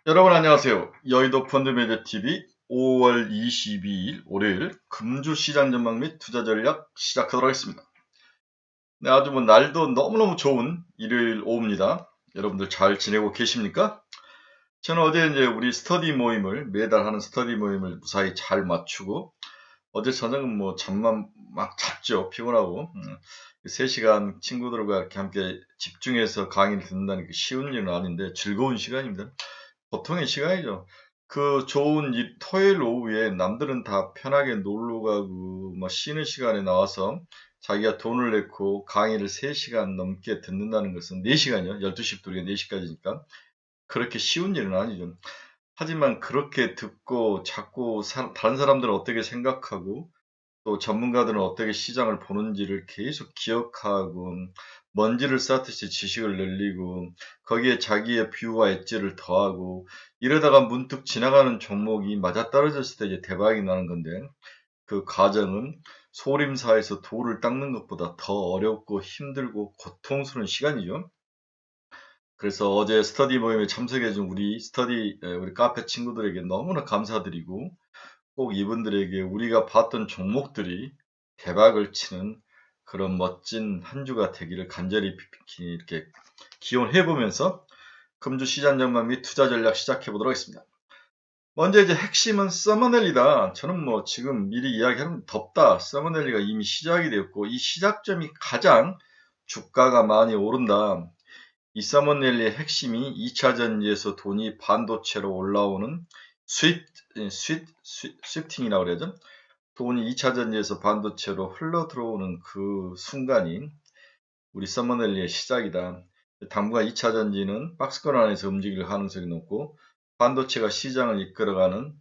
여러분 안녕하세요. 여의도 펀드매니아TV 5월 22일 월요일 금주 시장 전망 및 투자 전략 시작하도록 하겠습니다. 네, 아주 날도 너무너무 좋은 일요일 오후입니다. 여러분들 잘 지내고 계십니까? 저는 어제 이제 우리 스터디 모임을 매달 하는 스터디 모임을 무사히 잘 마치고 어제 저녁은 잠만 막 잤죠. 피곤하고 3시간 친구들과 이렇게 함께 집중해서 강의를 듣는다는 게 쉬운 일은 아닌데 즐거운 시간입니다. 보통의 시간이죠. 그 좋은 토요일 오후에 남들은 다 편하게 놀러 가고 쉬는 시간에 나와서 자기가 돈을 내고 강의를 3시간 넘게 듣는다는 것은 4시간이요. 12시부터 우리가 4시까지니까 그렇게 쉬운 일은 아니죠. 하지만 그렇게 듣고 자꾸 다른 사람들은 어떻게 생각하고 또 전문가들은 어떻게 시장을 보는지를 계속 기억하고 먼지를 쌓듯이 지식을 늘리고 거기에 자기의 뷰와 엣지를 더하고 이러다가 문득 지나가는 종목이 맞아떨어졌을 때 이제 대박이 나는 건데 그 과정은 소림사에서 돌을 닦는 것보다 더 어렵고 힘들고 고통스러운 시간이죠. 그래서 어제 스터디 모임에 참석해준 우리 카페 친구들에게 너무나 감사드리고 꼭 이분들에게 우리가 봤던 종목들이 대박을 치는 그런 멋진 한 주가 되기를 간절히 이렇게 기원해 보면서 금주 시장 전망 및 투자 전략 시작해 보도록 하겠습니다. 먼저 이제 핵심은 서머넬리다. 저는 지금 미리 이야기하면 덥다. 서머넬리가 이미 시작이 되었고 이 시작점이 가장 주가가 많이 오른다. 이 서머넬리의 핵심이 2차 전지에서 돈이 반도체로 올라오는 스위프팅이라고 그러죠. 돈이 2차 전지에서 반도체로 흘러 들어오는 그 순간이 우리 서머넬리의 시작이다. 당분간 2차 전지는 박스권 안에서 움직일 가능성이 높고 반도체가 시장을 이끌어가는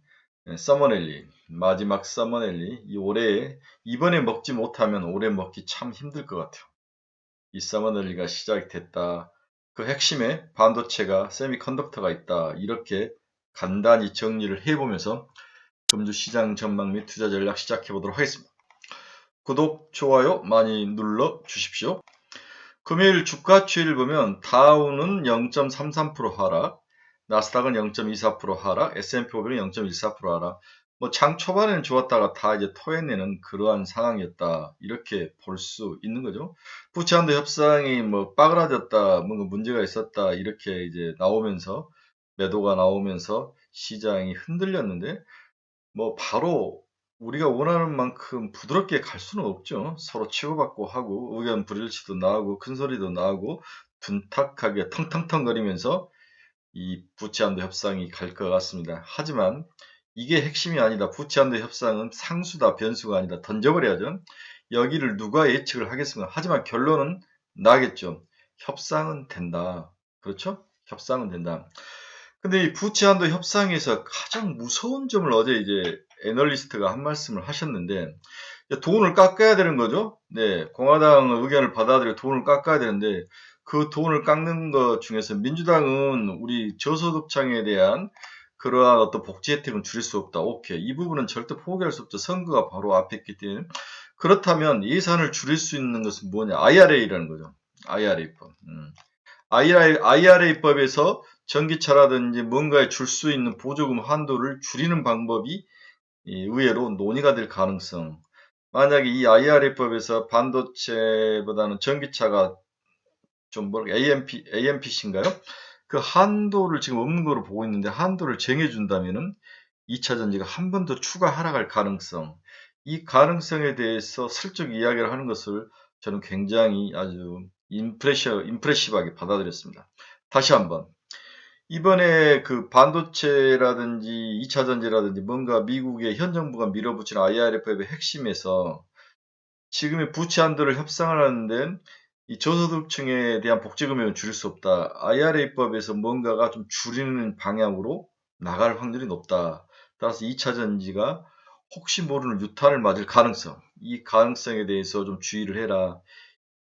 서머넬리, 마지막 서머넬리, 이 올해에 이번에 먹지 못하면 올해 먹기 참 힘들 것 같아요. 이 서머넬리가 시작이 됐다. 그 핵심에 반도체가 세미컨덕터가 있다. 이렇게 간단히 정리를 해보면서 금주 시장 전망 및 투자 전략 시작해 보도록 하겠습니다. 구독, 좋아요 많이 눌러 주십시오. 금요일 주가 추이를 보면 다우는 0.33% 하락, 나스닥은 0.24% 하락, S&P 500은 0.14% 하락. 장 초반에는 좋았다가 다 이제 토해내는 그러한 상황이었다. 이렇게 볼 수 있는 거죠. 부채한도 협상이 빠그라졌다, 뭔가 문제가 있었다. 이렇게 이제 나오면서 매도가 나오면서 시장이 흔들렸는데 바로 우리가 원하는 만큼 부드럽게 갈 수는 없죠. 서로 치고받고 하고 의견 불일치도 나오고 큰소리도 나오고 둔탁하게 텅텅텅거리면서 이 부채한도 협상이 갈 것 같습니다. 하지만 이게 핵심이 아니다. 부채한도 협상은 상수다, 변수가 아니다. 던져버려야죠. 여기를 누가 예측을 하겠습니까? 하지만 결론은 나겠죠. 협상은 된다. 그렇죠? 협상은 된다. 근데 이 부채한도 협상에서 가장 무서운 점을 어제 이제 애널리스트가 한 말씀을 하셨는데, 돈을 깎아야 되는 거죠. 네, 공화당 의견을 받아들여 돈을 깎아야 되는데, 그 돈을 깎는 것 중에서 민주당은 우리 저소득층에 대한 그러한 어떤 복지 혜택은 줄일 수 없다. 오케이. 이 부분은 절대 포기할 수 없죠. 선거가 바로 앞에 있기 때문에. 그렇다면 예산을 줄일 수 있는 것은 뭐냐? IRA라는 거죠. IRA법. IRA법에서 전기차라든지 뭔가에 줄 수 있는 보조금 한도를 줄이는 방법이 의외로 논의가 될 가능성. 만약에 이 IRA법에서 반도체보다는 전기차가 좀 AMPC인가요? 그 한도를 지금 없는 거로 보고 있는데 한도를 정해준다면은 2차 전지가 한 번 더 추가 하락할 가능성. 이 가능성에 대해서 슬쩍 이야기를 하는 것을 저는 굉장히 아주 임프레시브하게 받아들였습니다. 다시 한번. 이번에 그 반도체라든지 2차 전지라든지 뭔가 미국의 현 정부가 밀어붙인 IRA법의 핵심에서 지금의 부채 한도를 협상을 하는데 이 저소득층에 대한 복지 금액은 줄일 수 없다. IRA법에서 뭔가가 좀 줄이는 방향으로 나갈 확률이 높다. 따라서 2차 전지가 혹시 모르는 유탄을 맞을 가능성, 이 가능성에 대해서 좀 주의를 해라.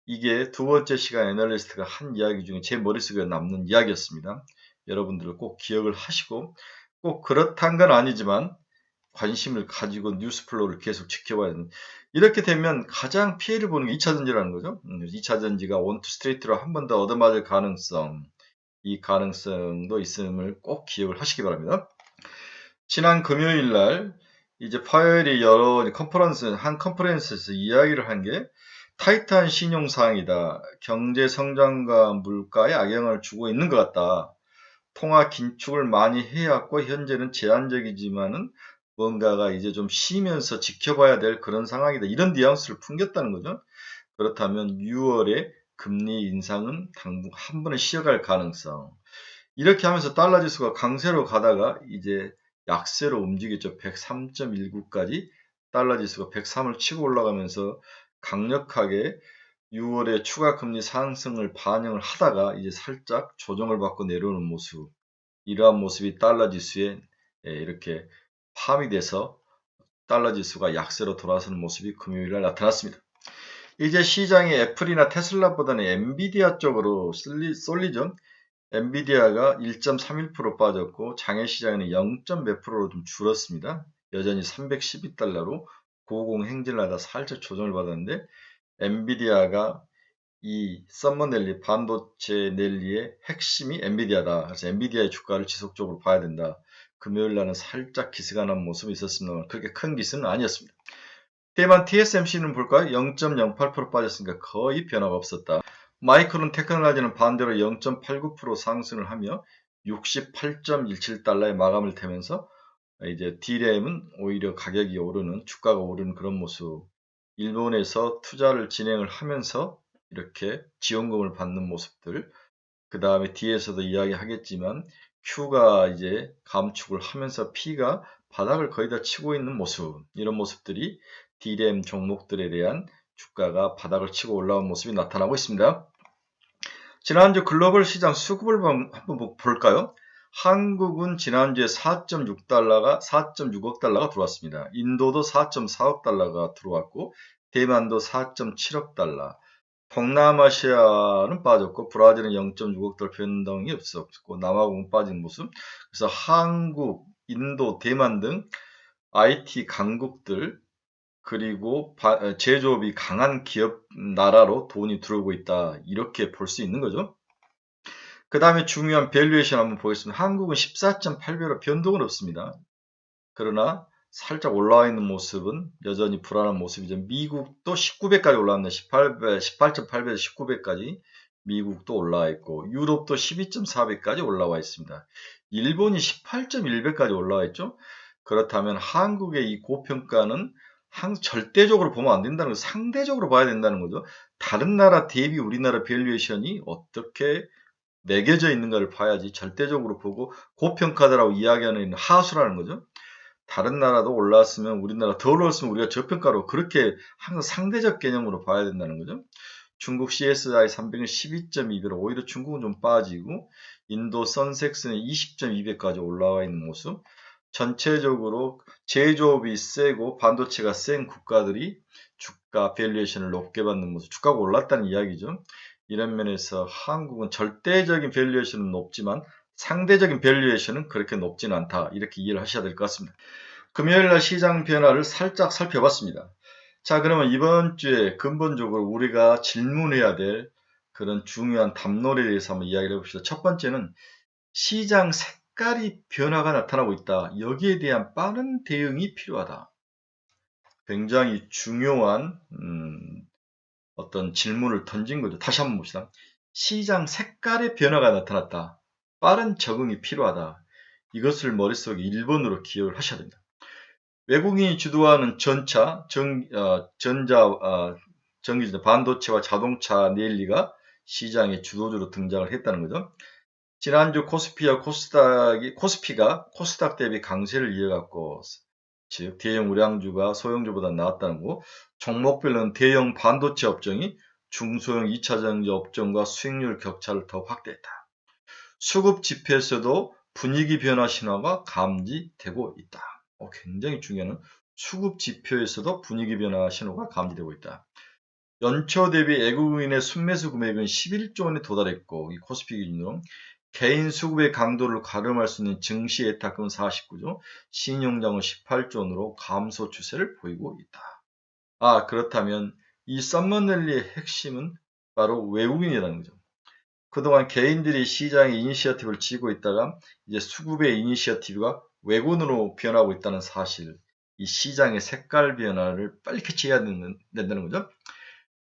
이게 두 번째 시간 애널리스트가 한 이야기 중에 제 머릿속에 남는 이야기였습니다. 여러분들 꼭 기억을 하시고 꼭 그렇단 건 아니지만 관심을 가지고 뉴스 플로우를 계속 지켜봐야 됩니다. 이렇게 되면 가장 피해를 보는 게 2차 전지라는 거죠. 2차 전지가 원투 스트레이트로 한 번 더 얻어맞을 가능성. 이 가능성도 있음을 꼭 기억을 하시기 바랍니다. 지난 금요일 날 이제 파웰이 여러 컨퍼런스에서 이야기를 한 게 타이트한 신용 사항이다. 경제 성장과 물가에 악영향을 주고 있는 것 같다. 통화 긴축을 많이 해왔고 현재는 제한적이지만은 뭔가가 이제 좀 쉬면서 지켜봐야 될 그런 상황이다. 이런 뉘앙스를 풍겼다는 거죠. 그렇다면 6월에 금리 인상은 당분 한 번에 쉬어갈 가능성. 이렇게 하면서 달러 지수가 강세로 가다가 이제 약세로 움직였죠. 103.19까지 달러 지수가 103을 치고 올라가면서 강력하게 6월에 추가 금리 상승을 반영을 하다가 이제 살짝 조정을 받고 내려오는 모습. 이러한 모습이 달러 지수에 이렇게 파악이 돼서 달러 지수가 약세로 돌아서는 모습이 금요일 날 나타났습니다. 이제 시장이 애플이나 테슬라보다는 엔비디아 쪽으로 쏠리죠. 엔비디아가 1.31% 빠졌고 장외 시장에는 0.몇 프로로 좀 줄었습니다. 여전히 312달러로 고공 행진하다 살짝 조정을 받았는데 엔비디아가 이 썸머넬리 반도체 넬리의 핵심이 엔비디아다. 그래서 엔비디아의 주가를 지속적으로 봐야 된다. 금요일 날은 살짝 기스가 난 모습이 있었습니다만 그렇게 큰 기스는 아니었습니다. 대만 TSMC는 볼까요? 0.08% 빠졌으니까 거의 변화가 없었다. 마이크론 테크놀로지는 반대로 0.89% 상승을 하며 68.17달러에 마감을 태면서 이제 D램은 오히려 가격이 오르는, 주가가 오르는 그런 모습. 일본에서 투자를 진행을 하면서 이렇게 지원금을 받는 모습들. 그 다음에 뒤에서도 이야기하겠지만 Q가 이제 감축을 하면서 P가 바닥을 거의 다 치고 있는 모습. 이런 모습들이 D램 종목들에 대한 주가가 바닥을 치고 올라온 모습이 나타나고 있습니다. 지난주 글로벌 시장 수급을 한번 볼까요? 한국은 지난주에 4.6억 달러가 들어왔습니다. 인도도 4.4억 달러가 들어왔고 대만도 4.7억 달러. 동남아시아는 빠졌고 브라질은 0.6억 달러 변동이 없었고 남아공은 빠진 모습. 그래서 한국, 인도, 대만 등 IT 강국들 그리고 제조업이 강한 기업 나라로 돈이 들어오고 있다. 이렇게 볼 수 있는 거죠. 그 다음에 중요한 밸류에이션 한번 보겠습니다. 한국은 14.8배로 변동은 없습니다. 그러나 살짝 올라와 있는 모습은 여전히 불안한 모습이죠. 미국도 19배까지 올라왔네. 18.8배에서 19배까지 미국도 올라와 있고 유럽도 12.4배까지 올라와 있습니다. 일본이 18.1배까지 올라와 있죠. 그렇다면 한국의 이 고평가는 절대적으로 보면 안 된다는 거, 상대적으로 봐야 된다는 거죠. 다른 나라 대비 우리나라 밸류에이션이 어떻게 매겨져 있는가를 봐야지 절대적으로 보고 고평가다라고 이야기하는 하수라는 거죠. 다른 나라도 올랐으면 우리나라 더 올랐으면 우리가 저평가로 그렇게 항상 상대적 개념으로 봐야 된다는 거죠. 중국 CSI 300은 12.2배로 오히려 중국은 좀 빠지고 인도 선섹스는 20.2배까지 올라와 있는 모습. 전체적으로 제조업이 세고 반도체가 센 국가들이 주가 밸류에이션을 높게 받는 모습. 주가가 올랐다는 이야기죠. 이런 면에서 한국은 절대적인 밸류에이션은 높지만 상대적인 밸류에이션은 그렇게 높지는 않다. 이렇게 이해를 하셔야 될 것 같습니다. 금요일날 시장 변화를 살짝 살펴봤습니다. 자, 그러면 이번 주에 근본적으로 우리가 질문해야 될 그런 중요한 담론에 대해서 한번 이야기를 해봅시다. 첫 번째는 시장 색깔이 변화가 나타나고 있다. 여기에 대한 빠른 대응이 필요하다. 굉장히 중요한 어떤 질문을 던진 거죠. 다시 한번 봅시다. 시장 색깔의 변화가 나타났다. 빠른 적응이 필요하다. 이것을 머릿속에 1번으로 기억을 하셔야 됩니다. 외국인이 주도하는 전자, 반도체와 자동차 랠리가 시장의 주도주로 등장을 했다는 거죠. 지난주 코스피가 코스닥 대비 강세를 이어갔고, 즉 대형 우량주가 소형주보다 나았다는 거. 종목별로는 대형 반도체 업종이 중소형 2차전지 업종과 수익률 격차를 더 확대했다. 수급 지표에서도 분위기 변화 신호가 감지되고 있다. 굉장히 중요한 수급 지표에서도 분위기 변화 신호가 감지되고 있다. 연초 대비 외국인의 순매수 금액은 11조 원에 도달했고 이 코스피 기준으로 개인 수급의 강도를 가름할 수 있는 증시 예탁금은 49조, 신용장은 18조 원으로 감소 추세를 보이고 있다. 그렇다면 이 썸머넬리의 핵심은 바로 외국인이라는 거죠. 그동안 개인들이 시장의 이니시어티브를 쥐고 있다가 이제 수급의 이니시어티브가 외군으로 변하고 있다는 사실, 이 시장의 색깔 변화를 빨리 캐치해야 된다는 거죠.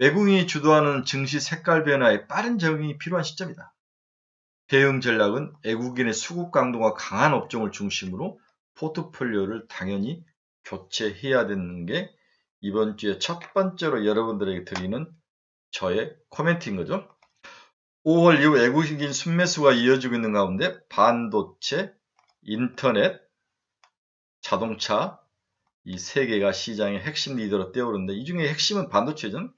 외국인이 주도하는 증시 색깔 변화에 빠른 적응이 필요한 시점이다. 대응 전략은 외국인의 수급 강도가 강한 업종을 중심으로 포트폴리오를 당연히 교체해야 되는 게 이번 주에 첫 번째로 여러분들에게 드리는 저의 코멘트인 거죠. 5월 이후 외국인 순매수가 이어지고 있는 가운데 반도체, 인터넷, 자동차 이 세 개가 시장의 핵심 리더로 뛰어오르는데 이 중에 핵심은 반도체죠.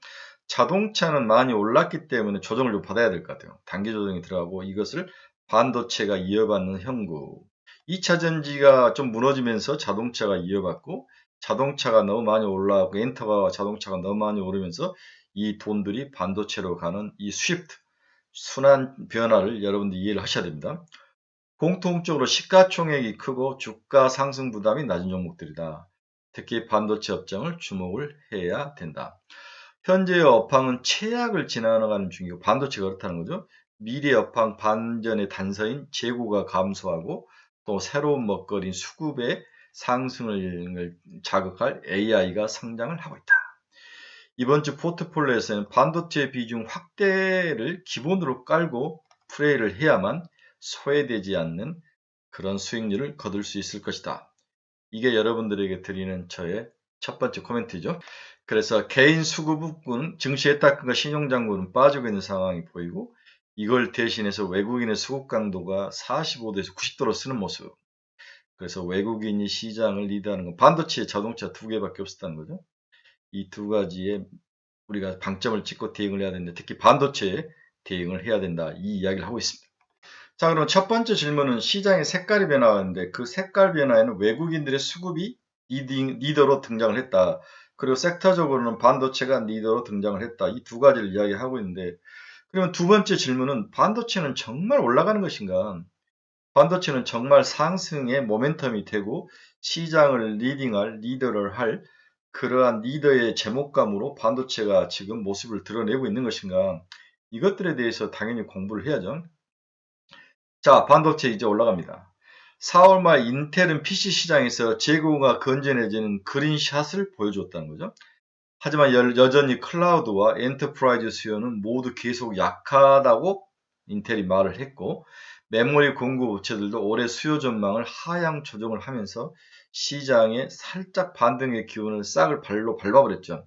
자동차는 많이 올랐기 때문에 조정을 좀 받아야 될 것 같아요. 단기 조정이 들어가고 이것을 반도체가 이어받는 형국. 2차 전지가 좀 무너지면서 자동차가 이어받고 자동차가 너무 많이 올라가고 엔터가 자동차가 너무 많이 오르면서 이 돈들이 반도체로 가는 이 스위프트 순환 변화를 여러분들이 이해를 하셔야 됩니다. 공통적으로 시가총액이 크고 주가 상승 부담이 낮은 종목들이다. 특히 반도체 업종을 주목을 해야 된다. 현재의 업황은 최악을 지나가는 중이고 반도체가 그렇다는 거죠. 미래 업황 반전의 단서인 재고가 감소하고 또 새로운 먹거리인 수급의 상승을 자극할 AI가 성장을 하고 있다. 이번 주 포트폴리오에서는 반도체 비중 확대를 기본으로 깔고 플레이를 해야만 소외되지 않는 그런 수익률을 거둘 수 있을 것이다. 이게 여러분들에게 드리는 저의 첫 번째 코멘트죠. 그래서 개인 수급은 증시에 따끈과 신용장구는 빠지고 있는 상황이 보이고 이걸 대신해서 외국인의 수급 강도가 45도에서 90도로 쓰는 모습. 그래서 외국인이 시장을 리드하는 건 반도체, 자동차 두 개밖에 없었다는 거죠. 이 두 가지에 우리가 방점을 찍고 대응을 해야 되는데 특히 반도체에 대응을 해야 된다. 이 이야기를 하고 있습니다. 자, 그럼 첫 번째 질문은 시장의 색깔이 변화하는데 그 색깔 변화에는 외국인들의 수급이 리더로 등장을 했다. 그리고 섹터적으로는 반도체가 리더로 등장을 했다. 이 두 가지를 이야기하고 있는데 그러면 두 번째 질문은 반도체는 정말 올라가는 것인가? 반도체는 정말 상승의 모멘텀이 되고 시장을 리딩할 리더를 할 그러한 리더의 제목감으로 반도체가 지금 모습을 드러내고 있는 것인가? 이것들에 대해서 당연히 공부를 해야죠. 자, 반도체 이제 올라갑니다. 4월 말 인텔은 PC 시장에서 재고가 건전해지는 그린샷을 보여줬다는 거죠. 하지만 여전히 클라우드와 엔터프라이즈 수요는 모두 계속 약하다고 인텔이 말을 했고 메모리 공급 업체들도 올해 수요 전망을 하향 조정을 하면서 시장에 살짝 반등의 기운을 싹을 발로 밟아버렸죠.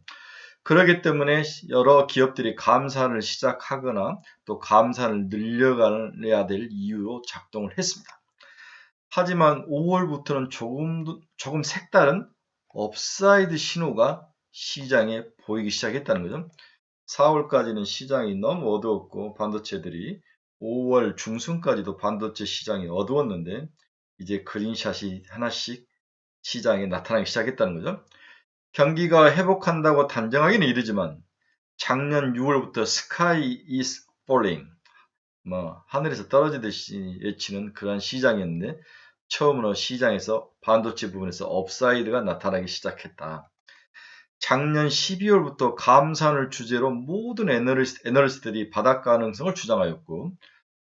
그렇기 때문에 여러 기업들이 감산을 시작하거나 또 감산을 늘려가야 될 이유로 작동을 했습니다. 하지만 5월부터는 조금 색다른 업사이드 신호가 시장에 보이기 시작했다는 거죠. 4월까지는 시장이 너무 어두웠고 반도체들이 5월 중순까지도 반도체 시장이 어두웠는데 이제 그린샷이 하나씩 시장에 나타나기 시작했다는 거죠. 경기가 회복한다고 단정하기는 이르지만 작년 6월부터 sky is falling 하늘에서 떨어지듯이 외치는 그런 시장이었는데 처음으로 시장에서 반도체 부분에서 업사이드가 나타나기 시작했다. 작년 12월부터 감산을 주제로 모든 애널리스트들이 바닥 가능성을 주장하였고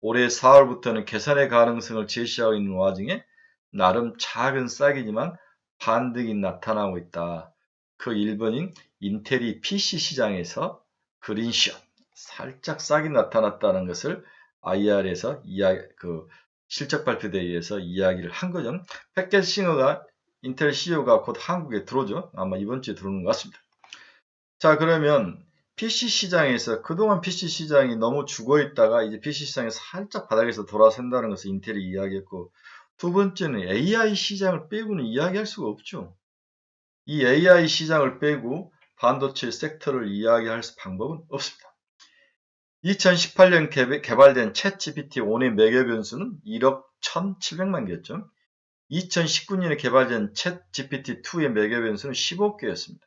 올해 4월부터는 개선의 가능성을 제시하고 있는 와중에 나름 작은 싹이지만 반등이 나타나고 있다. 그 1번인 인텔이 PC 시장에서 그린샷, 살짝 싹이 나타났다는 것을 IR에서 실적 발표대회에서 이야기를 한 거죠. 팩겟 싱어가 인텔 CEO가 곧 한국에 들어오죠. 아마 이번 주에 들어오는 것 같습니다. 자, 그러면 PC 시장에서 그동안 PC 시장이 너무 죽어 있다가 이제 PC 시장이 살짝 바닥에서 돌아선다는 것을 인텔이 이야기했고 두 번째는 AI 시장을 빼고는 이야기할 수가 없죠. 이 AI 시장을 빼고 반도체 섹터를 이야기할 방법은 없습니다. 2018년 개발된 챗GPT 5의 매개 변수는 1억 1,700만 개였죠. 2019년에 개발된 챗GPT2의 매개 변수는 15억 개였습니다.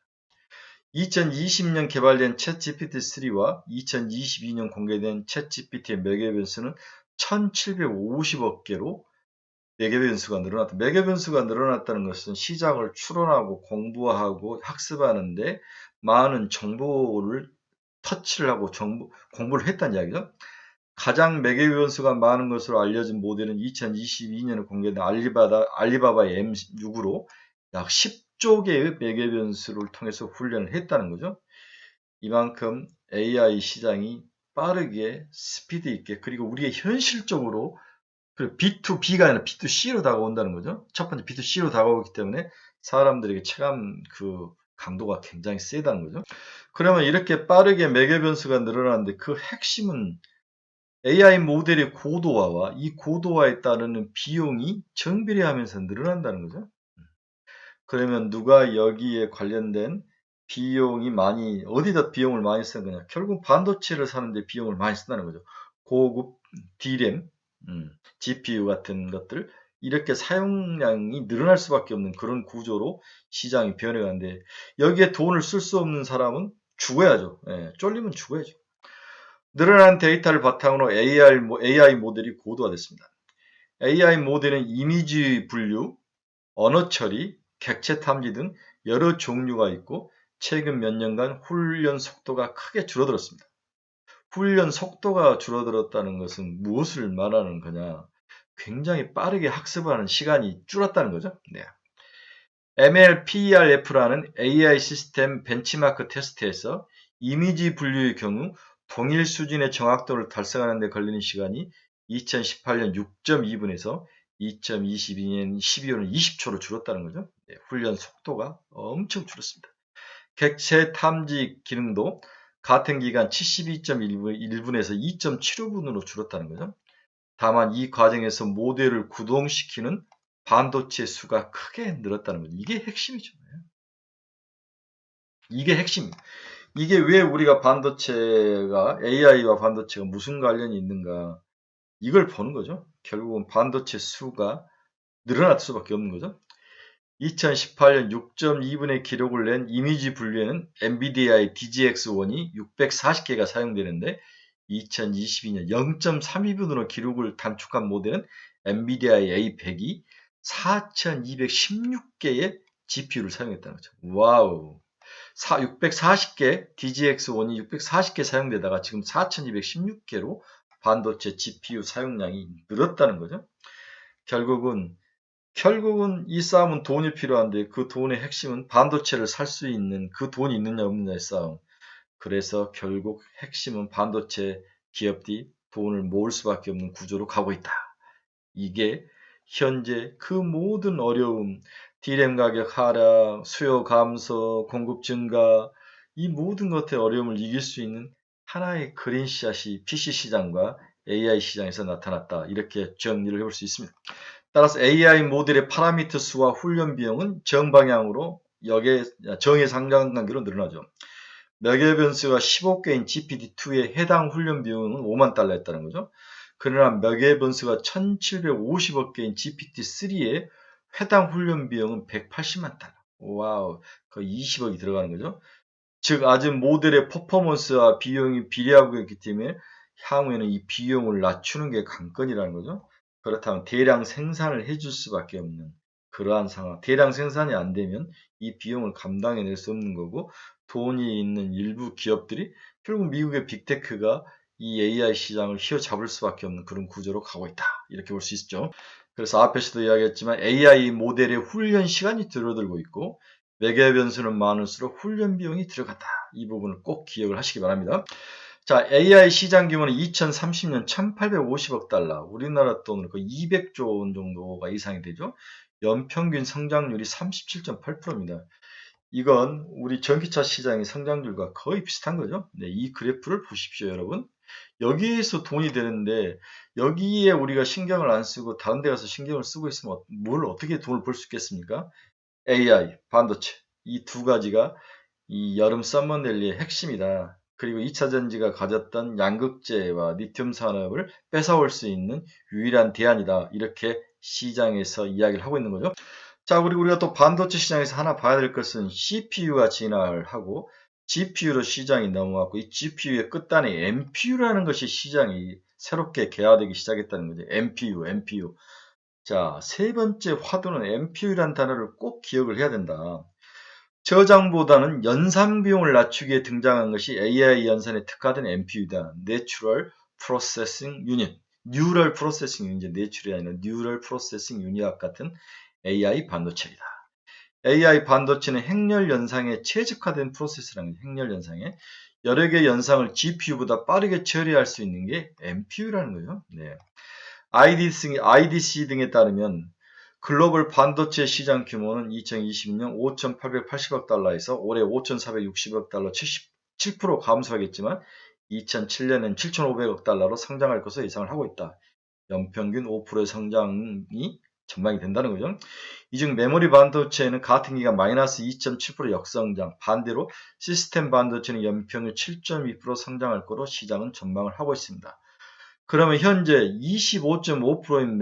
2020년 개발된 챗GPT3와 2022년 공개된 챗GPT의 매개 변수는 1750억 개로 매개 변수가 늘어났다. 매개 변수가 늘어났다는 것은 시장을 추론하고 공부하고 학습하는데 많은 정보를 터치를 하고 공부를 했다는 이야기죠. 가장 매개 변수가 많은 것으로 알려진 모델은 2022년에 공개된 알리바바의 M6으로 약 10조 개의 매개 변수를 통해서 훈련을 했다는 거죠. 이만큼 AI 시장이 빠르게 스피드 있게 그리고 우리의 현실적으로 B2B가 아니라 B2C로 다가온다는 거죠. 첫 번째 B2C로 다가오기 때문에 사람들에게 체감 강도가 굉장히 세다는 거죠. 그러면 이렇게 빠르게 매개 변수가 늘어나는데 그 핵심은 AI 모델의 고도화와 이 고도화에 따르는 비용이 정비례하면서 늘어난다는 거죠. 그러면 누가 여기에 관련된 비용이 어디다 비용을 많이 쓰는 거냐? 결국 반도체를 사는데 비용을 많이 쓴다는 거죠. 고급 D램, GPU 같은 것들, 이렇게 사용량이 늘어날 수밖에 없는 그런 구조로 시장이 변해가는데, 여기에 돈을 쓸 수 없는 사람은 죽어야죠. 예, 쫄리면 죽어야죠. 늘어난 데이터를 바탕으로 AI 모델이 고도화됐습니다. AI 모델은 이미지 분류, 언어 처리, 객체 탐지 등 여러 종류가 있고 최근 몇 년간 훈련 속도가 크게 줄어들었습니다. 훈련 속도가 줄어들었다는 것은 무엇을 말하는 거냐? 굉장히 빠르게 학습하는 시간이 줄었다는 거죠. 네. MLPERF라는 AI 시스템 벤치마크 테스트에서 이미지 분류의 경우 동일 수준의 정확도를 달성하는 데 걸리는 시간이 2018년 6.2분에서 2022년 12월은 20초로 줄었다는 거죠. 네, 훈련 속도가 엄청 줄었습니다. 객체 탐지 기능도 같은 기간 72.1분에서 2.75분으로 줄었다는 거죠. 다만 이 과정에서 모델을 구동시키는 반도체 수가 크게 늘었다는 거죠. 이게 핵심이죠. 이게 핵심. 이게 왜 우리가 AI와 반도체가 무슨 관련이 있는가. 이걸 보는 거죠. 결국은 반도체 수가 늘어날 수밖에 없는 거죠. 2018년 6.2분의 기록을 낸 이미지 분류에는 NVIDIA DGX1이 640개가 사용되는데 2022년 0.32분으로 기록을 단축한 모델은 NVIDIA A100이 4216개의 GPU를 사용했다는 거죠. 와우. 640개, DGX1이 640개 사용되다가 지금 4216개로 반도체 GPU 사용량이 늘었다는 거죠. 결국은 이 싸움은 돈이 필요한데 그 돈의 핵심은 반도체를 살 수 있는 그 돈이 있느냐 없느냐의 싸움. 그래서 결국 핵심은 반도체 기업들이 돈을 모을 수밖에 없는 구조로 가고 있다. 이게 현재 그 모든 어려움, D램 가격 하락, 수요 감소, 공급 증가, 이 모든 것의 어려움을 이길 수 있는 하나의 그린샷이 PC 시장과 AI 시장에서 나타났다. 이렇게 정리를 해볼 수 있습니다. 따라서 AI 모델의 파라미터 수와 훈련 비용은 정방향으로 정의 상관관계로 늘어나죠. 매개 변수가 15개인 GPT-2의 해당 훈련 비용은 5만 달러였다는 거죠. 그러나 매개 변수가 1750억 개인 GPT-3의 해당 훈련 비용은 180만 달러. 와우, 거의 20억이 들어가는 거죠. 즉 아직 모델의 퍼포먼스와 비용이 비례하고 있기 때문에 향후에는 이 비용을 낮추는 게 관건이라는 거죠. 그렇다면 대량 생산을 해줄 수밖에 없는 그러한 상황. 대량 생산이 안 되면 이 비용을 감당해낼 수 없는 거고 돈이 있는 일부 기업들이 결국 미국의 빅테크가 이 AI 시장을 휘어잡을 수밖에 없는 그런 구조로 가고 있다. 이렇게 볼 수 있죠. 그래서 앞에서도 이야기했지만 AI 모델의 훈련 시간이 줄어들고 있고 매개 변수는 많을수록 훈련 비용이 들어간다. 이 부분을 꼭 기억을 하시기 바랍니다. 자, AI 시장 규모는 2030년 1850억 달러, 우리나라 돈으로 거의 200조 원 정도가 이상이 되죠. 연평균 성장률이 37.8%입니다. 이건 우리 전기차 시장의 성장률과 거의 비슷한 거죠. 네, 이 그래프를 보십시오, 여러분. 여기에서 돈이 되는데 여기에 우리가 신경을 안 쓰고 다른 데 가서 신경을 쓰고 있으면 뭘 어떻게 돈을 벌 수 있겠습니까? AI, 반도체 이 두 가지가 이 여름 썸머랠리의 핵심이다. 그리고 2차 전지가 가졌던 양극재와 리튬 산업을 뺏어올 수 있는 유일한 대안이다. 이렇게 시장에서 이야기를 하고 있는 거죠. 자, 그리고 우리가 또 반도체 시장에서 하나 봐야 될 것은 CPU가 진화를 하고 GPU로 시장이 넘어왔고 이 GPU의 끝단에 NPU라는 것이 시장이 새롭게 개화되기 시작했다는 거죠. NPU. 자, 세 번째 화두는 NPU라는 단어를 꼭 기억을 해야 된다. 저장보다는 연산 비용을 낮추기에 등장한 것이 AI 연산에 특화된 NPU다. Natural 프로세싱 유닛, 뉴럴 프로세싱 유닛, 내추럴이 아니라 뉴럴 프로세싱 유닛 같은 AI 반도체이다. AI 반도체는 행렬 연상에 최적화된 프로세스라는 거죠. 행렬 연상에 여러 개의 연상을 GPU보다 빠르게 처리할 수 있는 게 NPU라는 거죠. 네. IDC 등에 따르면 글로벌 반도체 시장 규모는 2022년 5,880억 달러에서 올해 5,460억 달러 77% 감소하겠지만 2007년엔 7,500억 달러로 성장할 것으로 예상을 하고 있다. 연평균 5%의 성장이 전망이 된다는 거죠. 이 중 메모리 반도체는 같은 기간 마이너스 2.7% 역성장, 반대로 시스템 반도체는 연평균 7.2% 성장할 것으로 시장은 전망을 하고 있습니다. 그러면 현재 25.5%인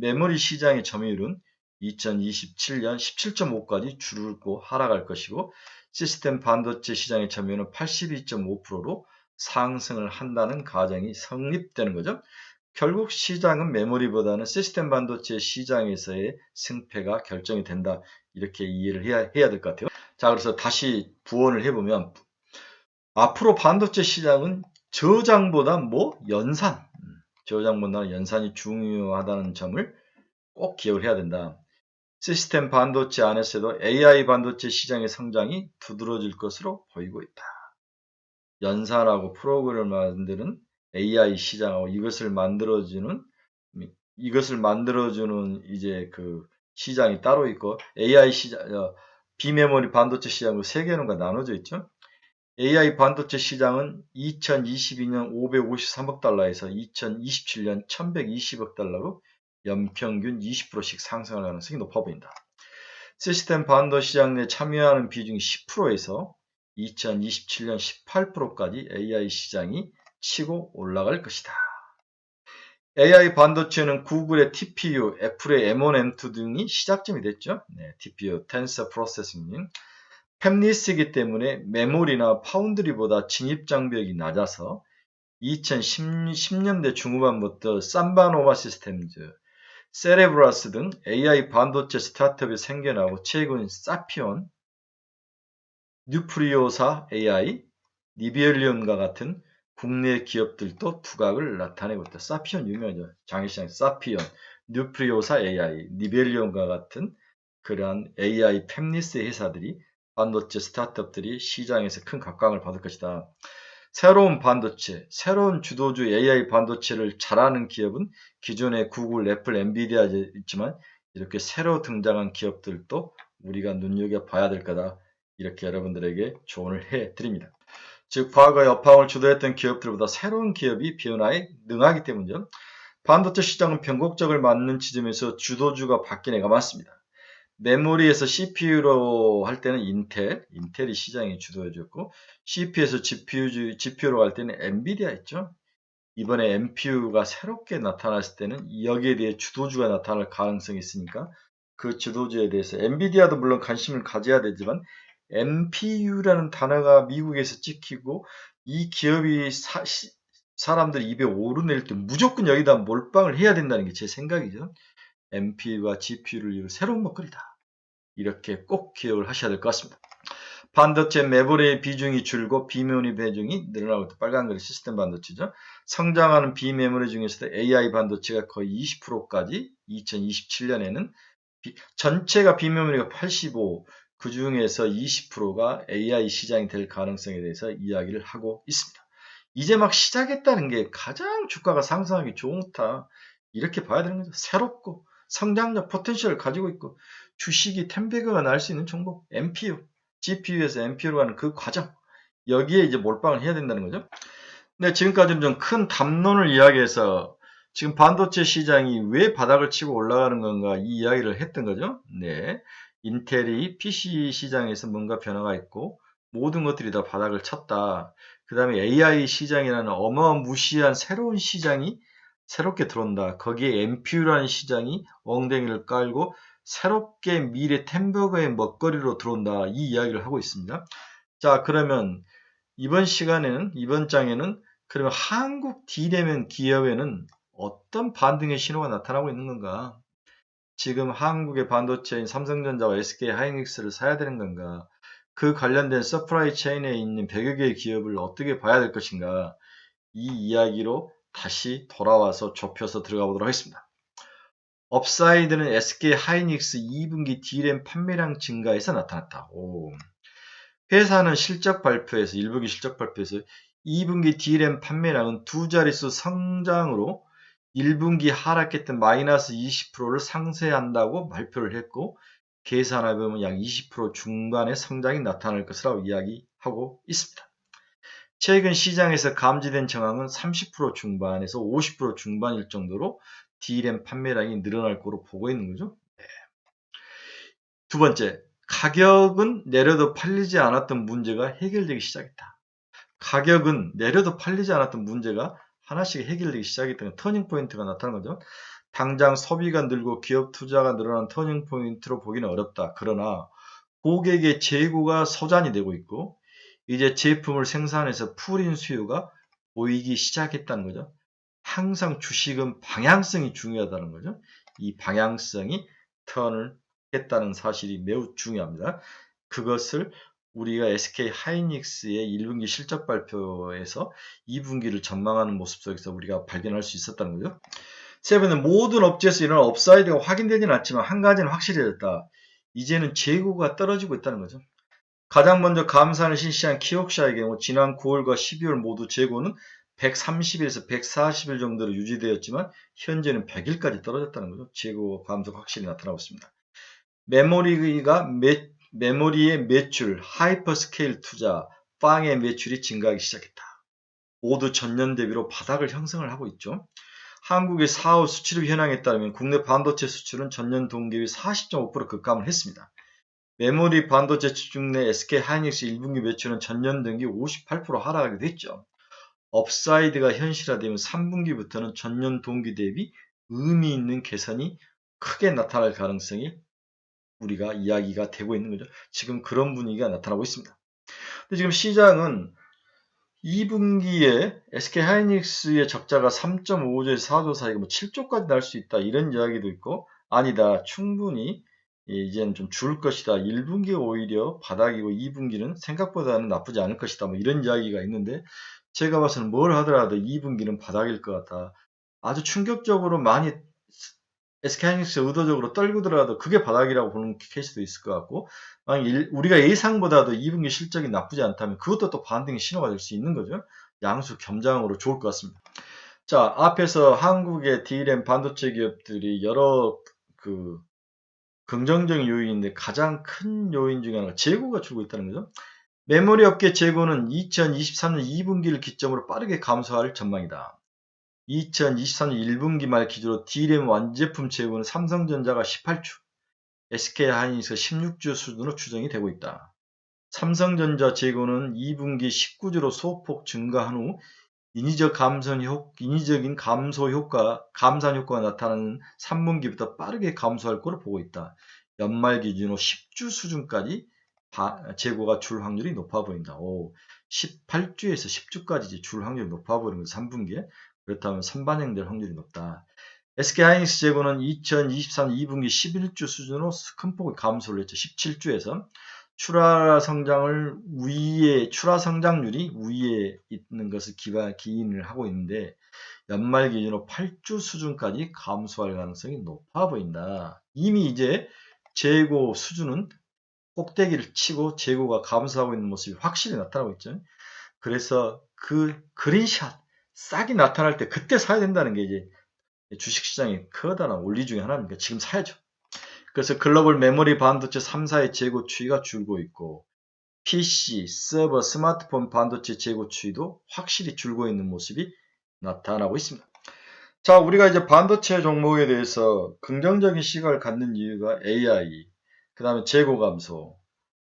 메모리 시장의 점유율은 2027년 17.5까지 줄고 하락할 것이고 시스템 반도체 시장의 점유율은 82.5%로 상승을 한다는 가정이 성립되는 거죠. 결국 시장은 메모리보다는 시스템 반도체 시장에서의 승패가 결정이 된다. 이렇게 이해를 해야 될 것 같아요. 자, 그래서 다시 부언을 해보면 앞으로 반도체 시장은 저장보다 저장보다 연산이 중요하다는 점을 꼭 기억을 해야 된다. 시스템 반도체 안에서도 AI 반도체 시장의 성장이 두드러질 것으로 보이고 있다. 연산하고 프로그램을 만드는 AI 시장하고 이것을 만들어주는 이제 그 시장이 따로 있고 AI 시장, 비메모리 반도체 시장으로 세 개로가 나눠져 있죠. AI 반도체 시장은 2022년 553억 달러에서 2027년 1120억 달러로 연평균 20%씩 상승할 가능성이 높아 보인다. 시스템 반도체 시장 내 참여하는 비중이 10%에서 2027년 18%까지 AI 시장이 치고 올라갈 것이다. AI 반도체는 구글의 TPU, 애플의 M1, M2 등이 시작점이 됐죠. TPU, Tensor Processing. 팹리스이기 때문에 메모리나 파운드리보다 진입장벽이 낮아서 2010년대 중후반부터 삼바노바 시스템즈, 세레브라스 등 AI 반도체 스타트업이 생겨나고 최근 사피온, 뉴프리오사 AI, 니벨리온과 같은 국내 기업들도 두각을 나타내고 있다. 사피온 유명하죠. 장애시장 사피온, 뉴프리오사 AI, 니벨리온과 같은 그러한 AI 팹리스 회사들이 반도체 스타트업들이 시장에서 큰 각광을 받을 것이다. 새로운 반도체, 새로운 주도주 AI 반도체를 잘하는 기업은 기존의 구글, 애플, 엔비디아 있지만 이렇게 새로 등장한 기업들도 우리가 눈여겨봐야 될 거다. 이렇게 여러분들에게 조언을 해드립니다. 즉 과거에 업황을 주도했던 기업들보다 새로운 기업이 변화에 능하기 때문이죠. 반도체 시장은 변곡적을 맞는 지점에서 주도주가 바뀐 애가 많습니다. 메모리에서 CPU로 할 때는 인텔이 시장이 주도해줬고 CPU에서 GPU로 갈 때는 엔비디아 있죠. 이번에 NPU가 새롭게 나타났을 때는 여기에 대해 주도주가 나타날 가능성이 있으니까 그 주도주에 대해서 엔비디아도 물론 관심을 가져야 되지만 NPU라는 단어가 미국에서 찍히고 이 기업이 사람들이 입에 오르낼 때 무조건 여기다 몰빵을 해야 된다는 게 제 생각이죠. NPU와 GPU를 이룬 새로운 먹거리다. 이렇게 꼭 기억을 하셔야 될 것 같습니다. 반도체 메모리의 비중이 줄고 비메모리 비중이 늘어나고 있다. 빨간 글이 시스템 반도체죠. 성장하는 비메모리 중에서도 AI 반도체가 거의 20%까지 2027년에는 전체가 비메모리가 85, 그 중에서 20%가 AI 시장이 될 가능성에 대해서 이야기를 하고 있습니다. 이제 막 시작했다는 게 가장 주가가 상승하기 좋다. 이렇게 봐야 되는 거죠. 새롭고 성장력 포텐셜을 가지고 있고 주식이 10배가 날 수 있는 종목 NPU, GPU에서 NPU로 가는 그 과정 여기에 이제 몰빵을 해야 된다는 거죠. 네, 지금까지는 좀 큰 담론을 이야기해서 지금 반도체 시장이 왜 바닥을 치고 올라가는 건가 이 이야기를 했던 거죠. 네, 인텔이 PC 시장에서 뭔가 변화가 있고 모든 것들이 다 바닥을 쳤다. 그 다음에 AI 시장이라는 어마무시한 새로운 시장이 새롭게 들어온다. 거기에 NPU라는 시장이 엉덩이를 깔고 새롭게 미래 템버거의 먹거리로 들어온다. 이 이야기를 하고 있습니다. 자, 그러면 이번 장에는 그러면 한국 D램 기업에는 어떤 반등의 신호가 나타나고 있는 건가? 지금 한국의 반도체인 삼성전자와 SK 하이닉스를 사야 되는 건가? 그 관련된 서프라이 체인에 있는 100여 개의 기업을 어떻게 봐야 될 것인가? 이 이야기로 다시 돌아와서 좁혀서 들어가 보도록 하겠습니다. 업사이드는 SK 하이닉스 2분기 D램 판매량 증가에서 나타났다. 회사는 실적 발표에서 1분기 실적 발표에서 2분기 D램 판매량은 두 자릿수 성장으로 1분기 하락했던 마이너스 20%를 상쇄한다고 발표를 했고 계산해보면 약 20% 중반의 성장이 나타날 것이라고 이야기하고 있습니다. 최근 시장에서 감지된 정황은 30% 중반에서 50% 중반일 정도로 D램 판매량이 늘어날 거로 보고 있는 거죠. 두 번째, 가격은 내려도 팔리지 않았던 문제가 해결되기 시작했다. 가격은 내려도 팔리지 않았던 문제가 하나씩 해결되기 시작했다는 터닝 포인트가 나타난 거죠. 당장 소비가 늘고 기업 투자가 늘어난 터닝 포인트로 보기는 어렵다. 그러나 고객의 재고가 소진이 되고 있고 이제 제품을 생산해서 풀인 수요가 보이기 시작했다는 거죠. 항상 주식은 방향성이 중요하다는 거죠. 이 방향성이 턴을 했다는 사실이 매우 중요합니다. 그것을 우리가 SK 하이닉스의 1분기 실적 발표에서 2분기를 전망하는 모습 속에서 우리가 발견할 수 있었다는 거죠. 세 번째는 모든 업체에서 일어난 업사이드가 확인되지는 않지만 한 가지는 확실해졌다. 이제는 재고가 떨어지고 있다는 거죠. 가장 먼저 감산을 실시한 키옥샤의 경우 지난 9월과 12월 모두 재고는 130일에서 140일 정도로 유지되었지만 현재는 100일까지 떨어졌다는 거죠. 재고 감소가 확실히 나타나고 있습니다. 메모리의 매출, 하이퍼스케일 투자, 빵의 매출이 증가하기 시작했다. 모두 전년 대비로 바닥을 형성을 하고 있죠. 한국의 4월 수출 현황에 따르면 국내 반도체 수출은 전년 동기 대비 40.5% 급감을 했습니다. 메모리 반도체 수출 내 SK 하이닉스 1분기 매출은 전년 동기 58% 하락하기도 했죠. 업사이드가 현실화되면 3분기부터는 전년 동기 대비 의미 있는 개선이 크게 나타날 가능성이 우리가 이야기가 되고 있는 거죠. 지금 그런 분위기가 나타나고 있습니다. 근데 지금 시장은 2분기에 SK 하이닉스의 적자가 3.5조에서 4조 사이가 7조까지 날 수 있다. 이런 이야기도 있고 아니다. 충분히 이제는 좀 줄 것이다. 1분기 오히려 바닥이고 2분기는 생각보다는 나쁘지 않을 것이다. 이런 이야기가 있는데 제가 봐서는 뭘 하더라도 2분기는 바닥일 것 같다. 아주 충격적으로 많이 SK하이닉스 의도적으로 떨고 들어가도 그게 바닥이라고 보는 케이스도 있을 것 같고 만약 우리가 예상보다도 2분기 실적이 나쁘지 않다면 그것도 또 반등의 신호가 될 수 있는 거죠. 양수 겸장으로 좋을 것 같습니다. 자, 앞에서 한국의 D램 반도체 기업들이 여러 긍정적인 요인인데 가장 큰 요인 중에 하나가 재고가 줄고 있다는 거죠. 메모리 업계 재고는 2023년 2분기를 기점으로 빠르게 감소할 전망이다. 2023년 1분기 말 기준으로 D램 완제품 재고는 삼성전자가 18주, SK하이닉스가 16주 수준으로 추정이 되고 있다. 삼성전자 재고는 2분기 19주로 소폭 증가한 후 인위적인 감산 효과가 나타나는 3분기부터 빠르게 감소할 것으로 보고 있다. 연말 기준으로 10주 수준까지 재고가 줄 확률이 높아 보인다. 18주에서 10주까지 줄 확률이 높아 보이는 거죠. 3분기에. 그렇다면 선반영될 확률이 높다. SK하이닉스 재고는 2023년 2분기 11주 수준으로 큰 폭의 감소를 했죠. 17주에서 출하 성장률이 위에 있는 것을 기인을 하고 있는데 연말 기준으로 8주 수준까지 감소할 가능성이 높아 보인다. 이미 이제 재고 수준은 꼭대기를 치고 재고가 감소하고 있는 모습이 확실히 나타나고 있죠. 그래서 그 그린샷 싹이 나타날 때 그때 사야 된다는 게 이제 주식시장의 커다란 원리 중에 하나입니다. 지금 사야죠. 그래서 글로벌 메모리 반도체 3사의 재고 추이가 줄고 있고 PC, 서버, 스마트폰 반도체 재고 추이도 확실히 줄고 있는 모습이 나타나고 있습니다. 자, 우리가 이제 반도체 종목에 대해서 긍정적인 시각을 갖는 이유가 AI, 그 다음에 재고 감소,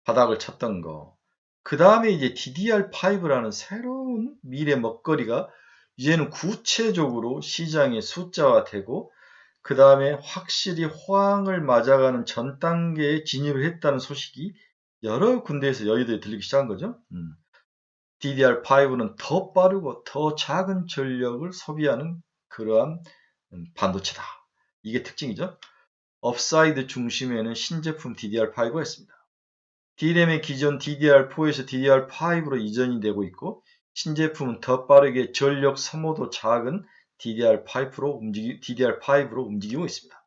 바닥을 쳤던 거, 그 다음에 이제 DDR5라는 새로운 미래 먹거리가 이제는 구체적으로 시장의 숫자화되고 그 다음에 확실히 호황을 맞아가는 전 단계에 진입을 했다는 소식이 여러 군데에서 여의도에 들리기 시작한 거죠. DDR5는 더 빠르고 더 작은 전력을 소비하는 그러한 반도체다. 이게 특징이죠. 업사이드 중심에는 신제품 DDR5가 있습니다. D램의 기존 DDR4에서 DDR5로 이전이 되고 있고 신제품은 더 빠르게 전력 소모도 작은 DDR5로 움직이고 있습니다.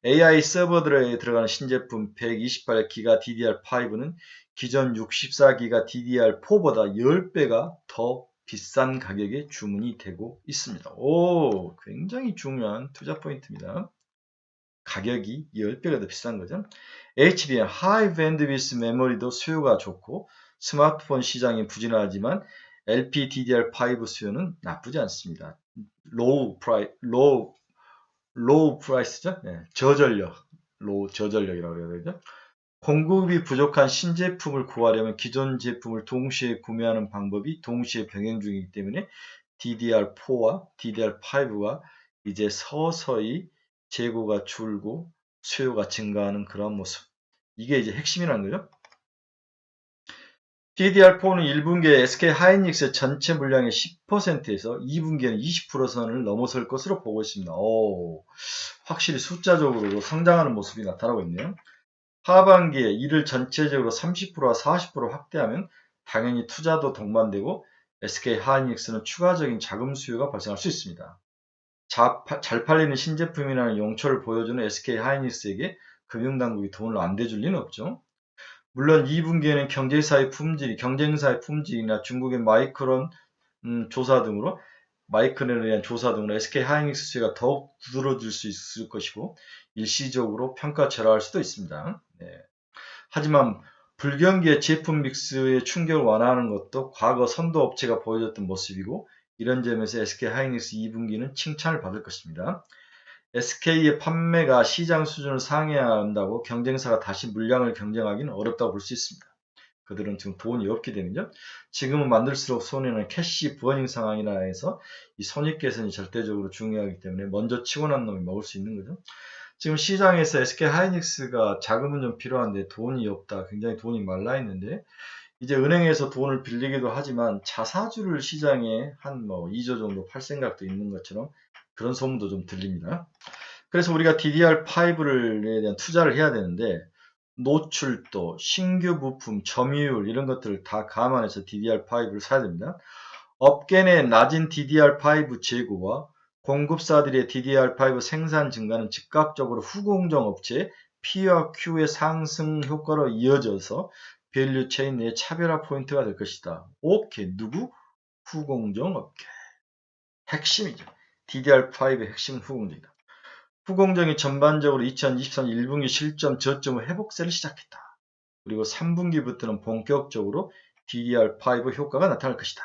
AI 서버들에 들어가는 신제품 128기가 DDR5는 기존 64기가 DDR4보다 10배가 더 비싼 가격에 주문이 되고 있습니다. 오, 굉장히 중요한 투자 포인트입니다. 가격이 10배가 더 비싼 거죠. HBM High Bandwidth 메모리도 수요가 좋고 스마트폰 시장이 부진하지만 LPDDR5 수요는 나쁘지 않습니다. low price죠. 네, 저전력이라고 해야 되죠. 공급이 부족한 신제품을 구하려면 기존 제품을 동시에 구매하는 방법이 동시에 병행 중이기 때문에 DDR4와 DDR5가 이제 서서히 재고가 줄고 수요가 증가하는 그런 모습. 이게 이제 핵심이라는 거죠. DDR4는 1분기에 SK 하이닉스 전체 물량의 10%에서 2분기에는 20% 선을 넘어설 것으로 보고 있습니다. 확실히 숫자적으로도 성장하는 모습이 나타나고 있네요. 하반기에 이를 전체적으로 30%와 40% 확대하면 당연히 투자도 동반되고 SK 하이닉스는 추가적인 자금 수요가 발생할 수 있습니다. 잘 팔리는 신제품이라는 용처를 보여주는 SK 하이닉스에게 금융당국이 돈을 안 대줄 리는 없죠. 물론 2분기에는 경쟁사의 품질이나 중국의 마이크론에 대한 조사 등으로 SK 하이닉스 수요가 더욱 두드러질 수 있을 것이고 일시적으로 평가절하할 수도 있습니다. 네. 하지만 불경기의 제품 믹스의 충격을 완화하는 것도 과거 선도 업체가 보여줬던 모습이고 이런 점에서 SK 하이닉스 2분기는 칭찬을 받을 것입니다. SK의 판매가 시장 수준을 상회해야 한다고 경쟁사가 다시 물량을 경쟁하기는 어렵다고 볼 수 있습니다. 그들은 지금 돈이 없기 때문이죠. 지금은 만들수록 손해는 캐시 버닝 상황이라 해서 이 손익 개선이 절대적으로 중요하기 때문에 먼저 치고 난 놈이 먹을 수 있는 거죠. 지금 시장에서 SK 하이닉스가 자금은 좀 필요한데 돈이 없다. 굉장히 돈이 말라 있는데 이제 은행에서 돈을 빌리기도 하지만 자사주를 시장에 한 2조 정도 팔 생각도 있는 것처럼 그런 소문도 좀 들립니다. 그래서 우리가 DDR5에 대한 투자를 해야 되는데 노출도, 신규 부품, 점유율 이런 것들을 다 감안해서 DDR5를 사야 됩니다. 업계 내 낮은 DDR5 재고와 공급사들의 DDR5 생산 증가는 즉각적으로 후공정 업체의 P와 Q의 상승 효과로 이어져서 밸류 체인 내 차별화 포인트가 될 것이다. 오케이, 누구? 후공정 업계. 핵심이죠. DDR5의 핵심은 후공정이다. 후공정이 전반적으로 2023년 1분기 실점 저점을 회복세를 시작했다. 그리고 3분기부터는 본격적으로 DDR5 효과가 나타날 것이다.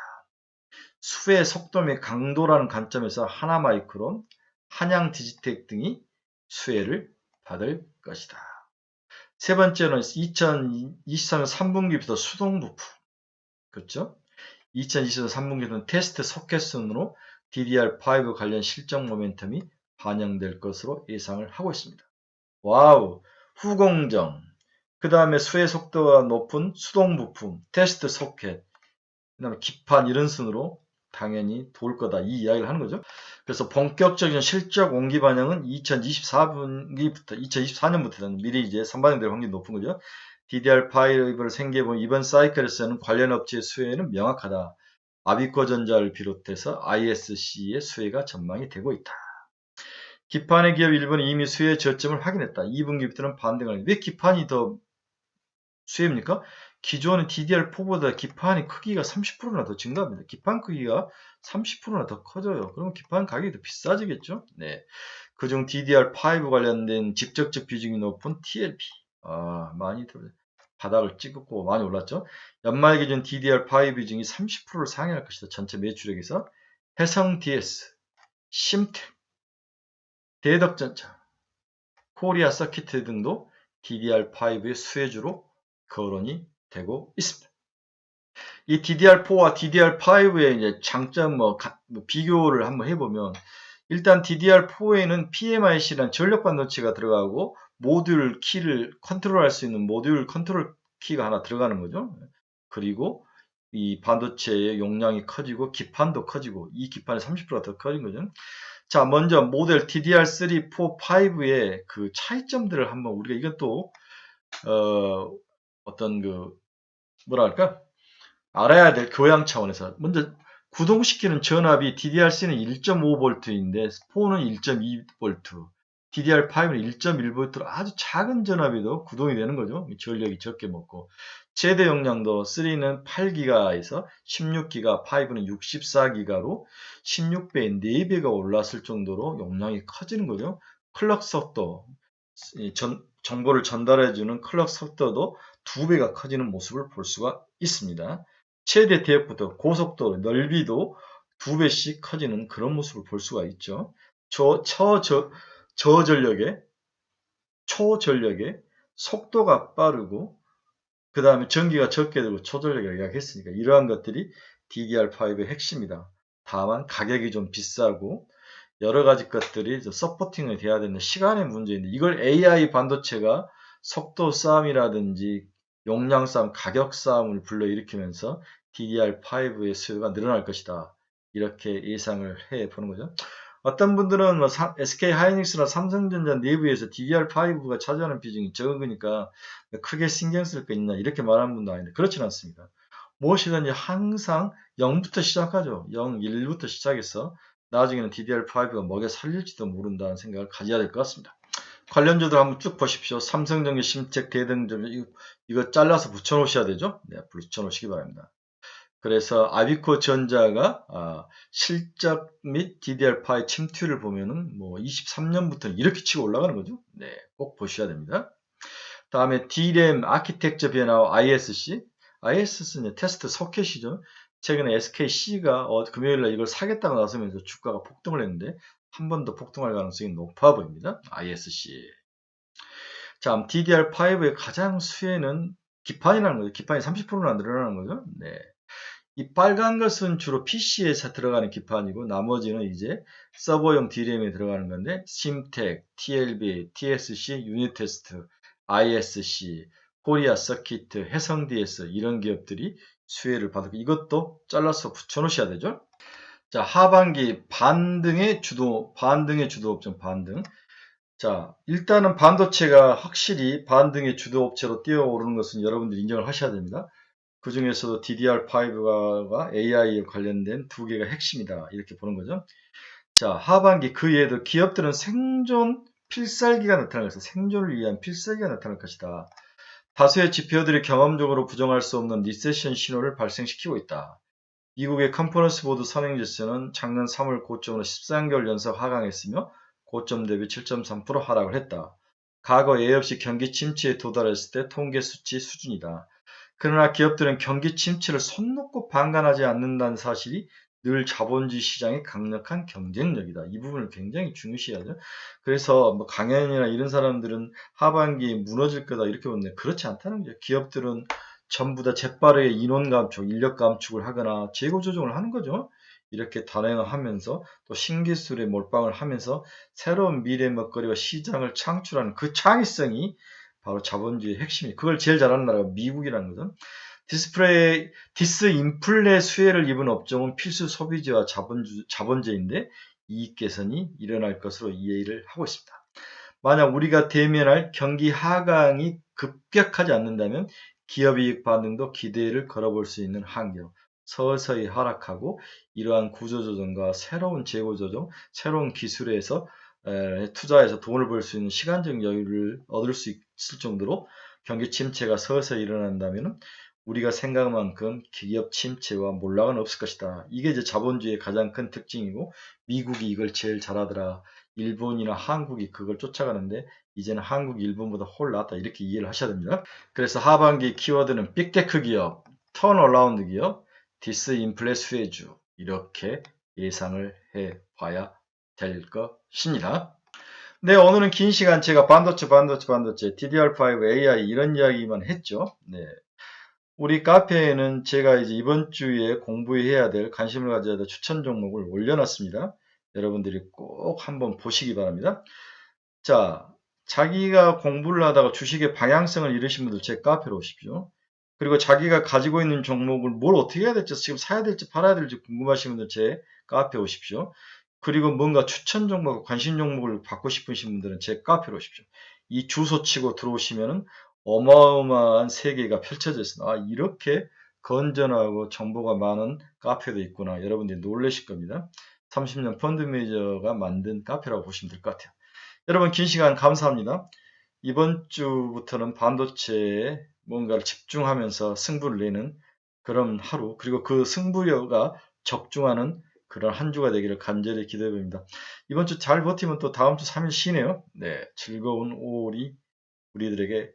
수의 속도 및 강도라는 관점에서 하나마이크론, 한양 디지텍 등이 수혜를 받을 것이다. 세 번째는 2023년 3분기부터 수동 부품. 그렇죠? 2023년 3분기는 테스트 소켓 순으로 DDR5 관련 실적 모멘텀이 반영될 것으로 예상을 하고 있습니다. 와우, 후공정, 그 다음에 수혜 속도가 높은 수동 부품, 테스트 소켓, 그 다음에 기판 이런 순으로 당연히 돌 거다 이 이야기를 하는 거죠. 그래서 본격적인 실적 온기 반영은 2024년부터는 미리 이제 선반영될 확률이 높은 거죠. DDR5를 생겨본 이번 사이클에서는 관련 업체의 수혜는 명확하다. 아비코전자를 비롯해서 ISC의 수혜가 전망이 되고 있다. 기판의 기업 일본이 이미 수혜 저점을 확인했다. 2분기부터는 반등을. 왜 기판이 더 수혜입니까? 기존의 DDR4보다 기판의 크기가 30%나 더 증가합니다. 기판 크기가 30%나 더 커져요. 그러면 기판 가격이 더 비싸지겠죠? 네. 그중 DDR5 관련된 직접적 비중이 높은 TLP. 많이 바닥을 찍고 많이 올랐죠? 연말 기준 DDR5 비중이 30%를 상회할 것이다. 전체 매출액에서. 해성 DS, 심텔, 대덕전자, 코리아 서키트 등도 DDR5의 수혜주로 거론이 되고 있습니다. 이 DDR4와 DDR5의 이제 장점 비교를 한번 해보면 일단 DDR4에는 PMIC라는 전력 반도체가 들어가고 모듈 키를 컨트롤할 수 있는 모듈 컨트롤 키가 하나 들어가는 거죠. 그리고 이 반도체의 용량이 커지고 기판도 커지고 이 기판이 30%가 더 커진 거죠. 자, 먼저 모델 DDR3, 4, 5의 그 차이점들을 한번 우리가 이것도 어떤 뭐랄까 알아야 될 교양 차원에서 먼저 구동시키는 전압이 DDR3는 1.5V인데 4는 1.2V, DDR5는 1.1V로 아주 작은 전압에도 구동이 되는 거죠. 전력이 적게 먹고 최대 용량도 3는 8기가에서 16기가, 5는 64기가로 16배에 4배가 올랐을 정도로 용량이 커지는 거죠. 클럭 속도, 정보를 전달해주는 클럭 속도도 2배가 커지는 모습을 볼 수가 있습니다. 최대 대역부터 고속도로 넓이도 2배씩 커지는 그런 모습을 볼 수가 있죠. 저전력에 초전력에 속도가 빠르고 그 다음에 전기가 적게 들고 초전력이라고 이야기했으니까 이러한 것들이 DDR5의 핵심이다. 다만 가격이 좀 비싸고 여러 가지 것들이 서포팅이 돼야 되는 시간의 문제인데 이걸 AI 반도체가 속도 싸움이라든지 용량 싸움, 가격 싸움을 불러일으키면서 DDR5의 수요가 늘어날 것이다. 이렇게 예상을 해보는 거죠. 어떤 분들은 뭐 SK 하이닉스나 삼성전자 내부에서 DDR5가 차지하는 비중이 적으니까 크게 신경 쓸 거 있냐 이렇게 말하는 분도 아닌데 그렇지는 않습니다. 무엇이든지 항상 0부터 시작하죠. 0, 1부터 시작해서 나중에는 DDR5가 먹여 살릴지도 모른다는 생각을 가져야 될 것 같습니다. 관련주들 한번 쭉 보십시오. 삼성전기, 심책, 대등전 이거 잘라서 붙여놓으셔야 되죠. 네, 붙여놓으시기 바랍니다. 그래서 아비코 전자가 실적 및 DDR5 침투를 보면은 뭐 23년부터 이렇게 치고 올라가는 거죠. 네, 꼭 보셔야 됩니다. 다음에 D램 아키텍처 변화 ISC. ISC는 테스트 소켓이죠. 최근에 SKC가 금요일날 이걸 사겠다고 나서면서 주가가 폭등을 했는데 한 번 더 폭등할 가능성이 높아 보입니다. ISC. 자, DDR5의 가장 수혜는 기판이라는 거죠. 기판이 30%나 늘어나는 거죠. 네. 이 빨간 것은 주로 PC에서 들어가는 기판이고 나머지는 이제 서버용 D램에 들어가는 건데 심텍, TLB, TSC, 유니테스트, ISC, 코리아 서키트, 해성 DS 이런 기업들이 수혜를 받고 이것도 잘라서 붙여놓으셔야 되죠. 자, 하반기 반등의 주도 업종 반등. 자, 일단은 반도체가 확실히 반등의 주도 업체로 뛰어오르는 것은 여러분들이 인정을 하셔야 됩니다. 그 중에서도 DDR5가 AI에 관련된 두 개가 핵심이다. 이렇게 보는 거죠. 자, 하반기 그 외에도 기업들은 생존 필살기가 나타날 것이다. 생존을 위한 필살기가 나타날 것이다. 다수의 지표들이 경험적으로 부정할 수 없는 리세션 신호를 발생시키고 있다. 미국의 컨퍼런스 보드 선행지수는 작년 3월 고점으로 13개월 연속 하강했으며 고점 대비 7.3% 하락을 했다. 과거 예의 없이 경기 침체에 도달했을 때 통계 수치 수준이다. 그러나 기업들은 경기 침체를 손 놓고 방관하지 않는다는 사실이 늘 자본주의 시장의 강력한 경쟁력이다. 이 부분을 굉장히 중요시하죠. 그래서 뭐 강연이나 이런 사람들은 하반기에 무너질 거다 이렇게 보는데 그렇지 않다는 거죠. 기업들은 전부 다 재빠르게 인원 감축, 인력 감축을 하거나 재고 조정을 하는 거죠. 이렇게 단행을 하면서 또 신기술에 몰빵을 하면서 새로운 미래 먹거리와 시장을 창출하는 그 창의성이 바로 자본주의의 핵심이 그걸 제일 잘하는 나라가 미국이라는 거죠. 디스인플레 수혜를 입은 업종은 필수 소비재와 자본재인데 이익 개선이 일어날 것으로 이해를 하고 있습니다. 만약 우리가 대면할 경기 하강이 급격하지 않는다면 기업이익 반등도 기대를 걸어볼 수 있는 환경, 서서히 하락하고 이러한 구조조정과 새로운 재고조정, 새로운 기술에서 투자해서 돈을 벌 수 있는 시간적 여유를 얻을 수 있을 정도로 경기 침체가 서서히 일어난다면 우리가 생각한 만큼 기업 침체와 몰락은 없을 것이다. 이게 이제 자본주의의 가장 큰 특징이고 미국이 이걸 제일 잘하더라. 일본이나 한국이 그걸 쫓아가는데 이제는 한국, 일본보다 홀 낫다. 이렇게 이해를 하셔야 됩니다. 그래서 하반기 키워드는 빅테크 기업, 턴어라운드 기업, 디스인플레 수혜주 이렇게 예상을 해봐야 될 것입니다. 네, 오늘은 긴 시간 제가 반도체, DDR5, AI 이런 이야기만 했죠. 네. 우리 카페에는 제가 이제 이번 주에 공부해야 될, 관심을 가져야 될 추천 종목을 올려놨습니다. 여러분들이 꼭 한번 보시기 바랍니다. 자, 자기가 공부를 하다가 주식의 방향성을 잃으신 분들 제 카페로 오십시오. 그리고 자기가 가지고 있는 종목을 뭘 어떻게 해야 될지, 지금 사야 될지 팔아야 될지 궁금하신 분들 제 카페에 오십시오. 그리고 뭔가 추천 종목, 관심 종목을 받고 싶으신 분들은 제 카페로 오십시오. 이 주소 치고 들어오시면은 어마어마한 세계가 펼쳐져 있습니다. 이렇게 건전하고 정보가 많은 카페도 있구나. 여러분들이 놀라실 겁니다. 30년 펀드 매니저가 만든 카페라고 보시면 될 것 같아요. 여러분 긴 시간 감사합니다. 이번 주부터는 반도체에 뭔가를 집중하면서 승부를 내는 그런 하루, 그리고 그 승부가 적중하는 그런 한 주가 되기를 간절히 기대해 봅니다. 이번 주 잘 버티면 또 다음 주 3일 쉬네요. 네, 즐거운 5월이 우리들에게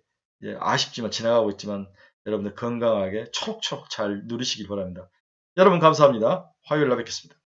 아쉽지만 지나가고 있지만 여러분들 건강하게 초록초록 잘 누리시기 바랍니다. 여러분 감사합니다. 화요일 날 뵙겠습니다.